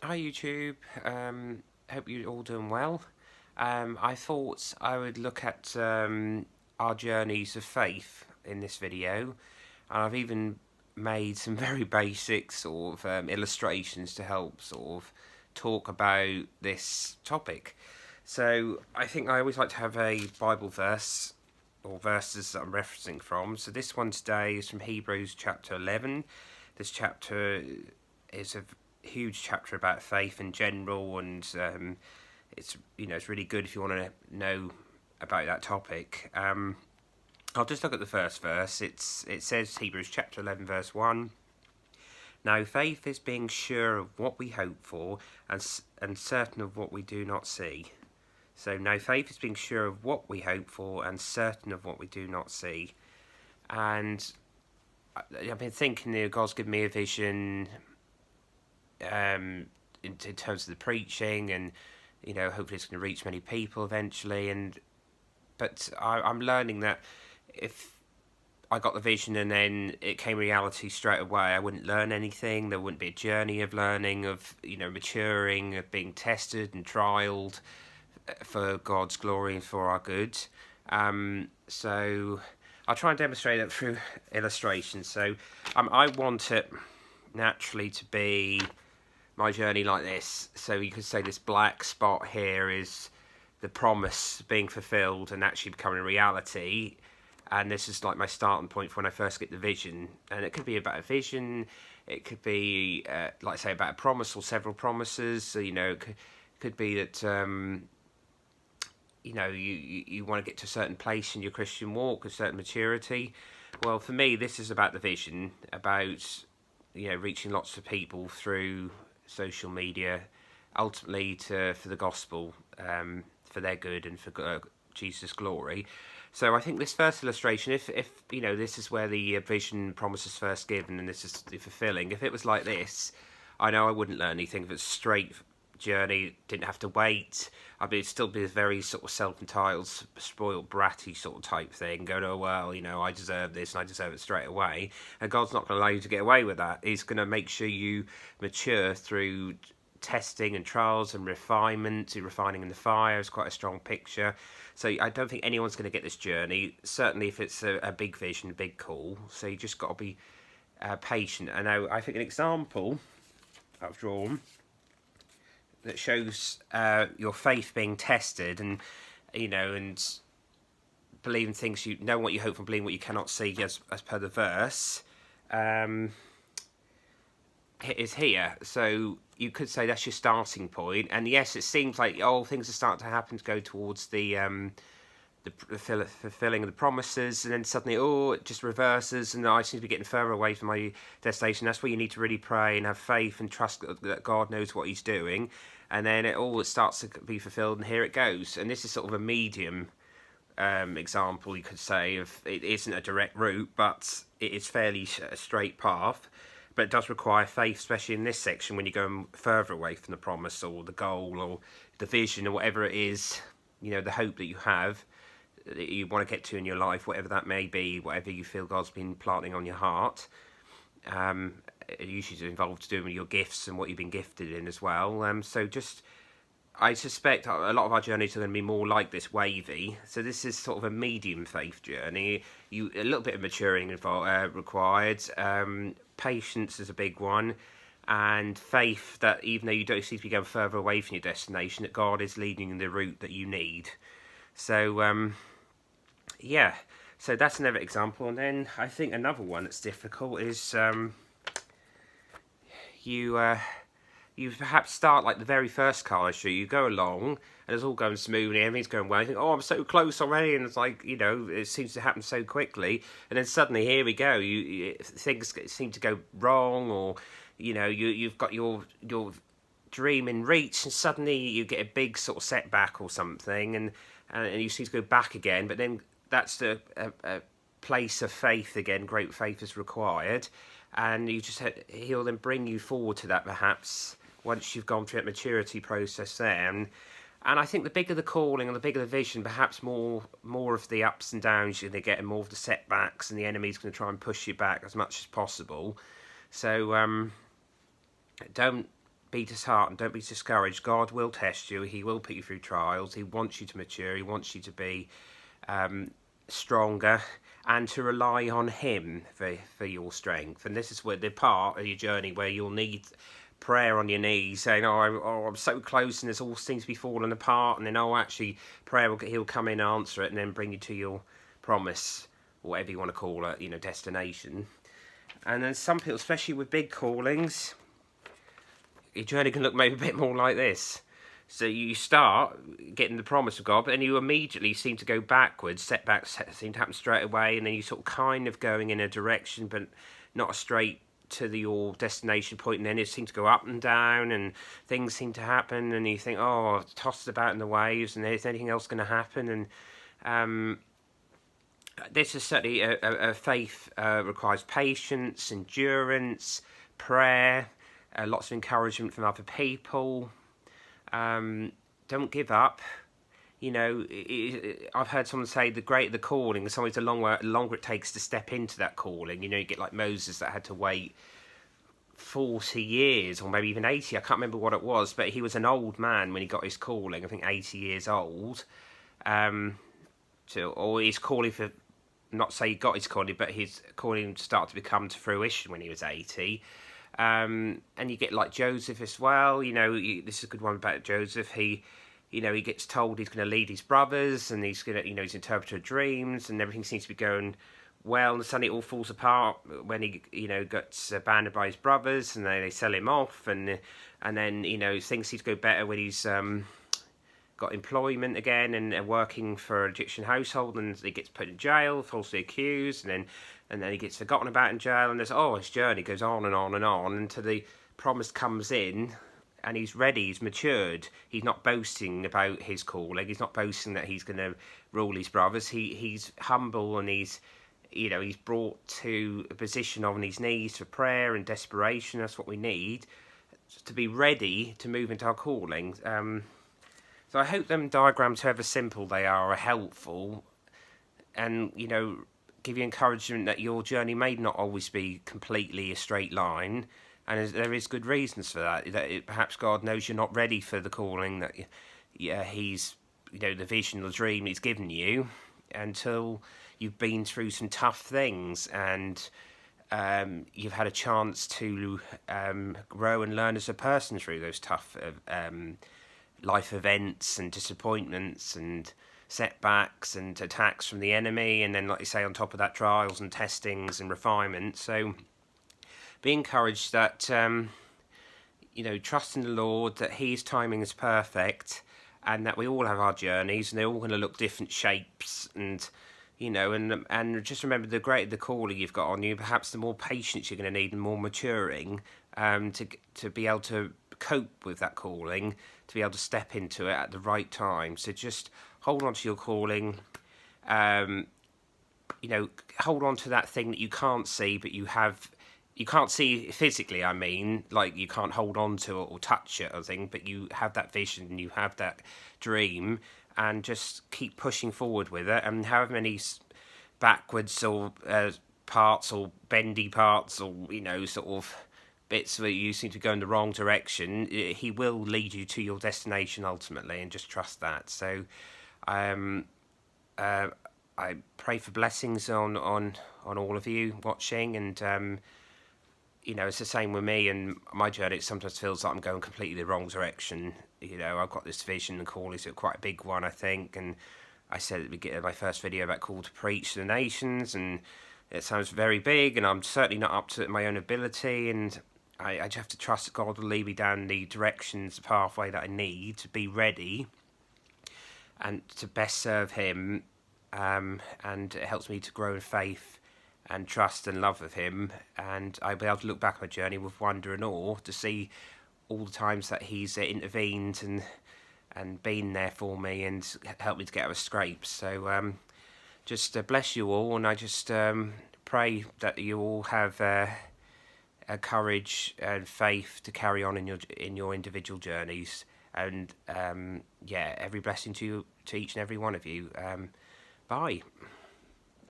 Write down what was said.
Hi YouTube, hope you're all doing well. I thought I would look at our journeys of faith in this video, and I've even made some very basic sort of illustrations to help sort of talk about this topic. So I think I always like to have a Bible verse or verses that I'm referencing from. So this one today is from Hebrews chapter 11. This chapter is a huge chapter about faith in general, and it's really good if you want to know about that topic. I'll just look at the first verse. It says Hebrews chapter 11 verse 1. Now faith is being sure of what we hope for and certain of what we do not see. So now faith is being sure of what we hope for and certain of what we do not see. And I've been thinking, God's given me a vision in terms of the preaching, and hopefully it's going to reach many people eventually. But I'm learning that if I got the vision and then it came reality straight away, I wouldn't learn anything. There wouldn't be a journey of learning, of maturing, of being tested and trialed for God's glory and for our good. So I'll try and demonstrate that through illustrations. So I want it naturally to be my journey like this. So you could say this black spot here is the promise being fulfilled and actually becoming a reality. And this is like my starting point for when I first get the vision. And it could be about a vision. It could be, like I say, about a promise or several promises. So, it could be that, you want to get to a certain place in your Christian walk, a certain maturity. Well, for me, this is about the vision, about, reaching lots of people through social media, ultimately for the gospel, for their good and for Jesus' glory. So I think this first illustration, if this is where the vision promise is first given and this is the fulfilling, if it was like this, I know I wouldn't learn anything. If it's a straight journey, didn't have to wait, it'd still be a very sort of self-entitled, spoiled, bratty sort of type thing, going, oh well, I deserve this and I deserve it straight away. And God's not going to allow you to get away with that. He's going to make sure you mature through testing and trials and refinement. Refining in the fire is quite a strong picture. So I don't think anyone's going to get this journey, certainly if it's a big vision, a big call. So you just got to be patient. And now I think an example I've drawn that shows your faith being tested, and and believing things, you know what you hope for, believing what you cannot see, as per the verse, is here. So you could say that's your starting point. And yes, it seems like things are starting to happen to go towards the fulfilling of the promises, and then suddenly it just reverses, and I seem to be getting further away from my destination. That's where you need to really pray and have faith and trust that God knows what He's doing, and then it starts to be fulfilled, and here it goes. And this is sort of a medium example, you could say, of it isn't a direct route, but it is fairly a straight path. But it does require faith, especially in this section when you're going further away from the promise or the goal or the vision or whatever it is, the hope that you have, that you want to get to in your life, whatever that may be, whatever you feel God's been planting on your heart. It usually is involved to do with your gifts and what you've been gifted in as well. I suspect a lot of our journeys are going to be more like this, wavy. So this is sort of a medium faith journey. A little bit of maturing required. Patience is a big one. And faith that even though you don't seem to be going further away from your destination, that God is leading in the route that you need. So, so that's another example. And then I think another one that's difficult is you perhaps start like the very first car issue. You go along and it's all going smoothly, everything's going well. You think, I'm so close already, and it's like, it seems to happen so quickly. And then suddenly, here we go. Things seem to go wrong, or you've got your dream in reach, and suddenly you get a big sort of setback or something, and you seem to go back again. But then that's a place of faith again. Great faith is required, and he'll then bring you forward to that, perhaps once you've gone through that maturity process there. And I think the bigger the calling and the bigger the vision, perhaps more of the ups and downs you're going to get, and more of the setbacks, and the enemy's going to try and push you back as much as possible. So don't be disheartened, don't be discouraged. God will test you. He will put you through trials. He wants you to mature. He wants you to be stronger and to rely on him for your strength. And this is where the part of your journey where you'll need prayer on your knees, saying, I'm so close and this all seems to be falling apart, and then actually he'll come in and answer it and then bring you to your promise, whatever you want to call it, destination. And then some people, especially with big callings, your journey can look maybe a bit more like this. So you start getting the promise of God, but then you immediately seem to go backwards. Setbacks seem to happen straight away, and then you sort of kind of going in a direction, but not a straight to your destination point. And then it seems to go up and down, and things seem to happen, and you think, tossed about in the waves, and is anything else going to happen? And this is certainly a faith requires patience, endurance, prayer, lots of encouragement from other people. Don't give up. I've heard someone say the greater the calling, sometimes the longer it takes to step into that calling. You get like Moses that had to wait 40 years or maybe even 80. I can't remember what it was, but he was an old man when he got his calling. I think 80 years old. Or his calling for, not say he got his calling, but his calling started to come to fruition when he was 80. And you get like Joseph as well. This is a good one about Joseph. He gets told he's going to lead his brothers, and he's going to, he's interpreter of dreams, and everything seems to be going well. And suddenly it all falls apart when he, gets abandoned by his brothers, and they sell him off, and then things seem to go better when he's got employment again and working for an Egyptian household, and he gets put in jail, falsely accused, and then he gets forgotten about in jail, and his journey goes on and on and on until the promise comes in, and he's ready, he's matured. He's not boasting about his calling, he's not boasting that he's going to rule his brothers. He's humble, and he's brought to a position on his knees for prayer and desperation. That's what we need to be ready to move into our calling. So I hope them diagrams, however simple they are helpful, and give you encouragement that your journey may not always be completely a straight line, and there is good reasons for that. Perhaps God knows you're not ready for the calling that he's, the vision, the dream he's given you, until you've been through some tough things and you've had a chance to grow and learn as a person through those tough life events and disappointments and setbacks and attacks from the enemy, and then, like you say, on top of that, trials and testings and refinement. So be encouraged that trust in the Lord, that his timing is perfect, and that we all have our journeys, and they're all going to look different shapes, and and just remember, the greater the calling you've got on you, perhaps the more patience you're going to need and more maturing to be able to cope with that calling, to be able to step into it at the right time. So just hold on to your calling. Hold on to that thing that you can't see, but you can't see physically. I mean, like, you can't hold on to it or touch it or thing, but you have that vision, you have that dream, and just keep pushing forward with it. And however many backwards or parts or bendy parts or sort of bits where you seem to go in the wrong direction, he will lead you to your destination ultimately, and just trust that. So I pray for blessings on all of you watching, and it's the same with me and my journey. It sometimes feels like I'm going completely the wrong direction. I've got this vision and call, is quite a big one, I think, and I said at the beginning of my first video about call to preach to the nations, and it sounds very big, and I'm certainly not up to my own ability, and I just have to trust that God will lead me down the directions, the pathway that I need to be ready and to best serve him, and it helps me to grow in faith and trust and love of him, and I'll be able to look back on my journey with wonder and awe to see all the times that he's intervened and been there for me and helped me to get out of scrapes. So just bless you all, and I just pray that you all have courage and faith to carry on in your individual journeys, and every blessing to each and every one of you. Bye.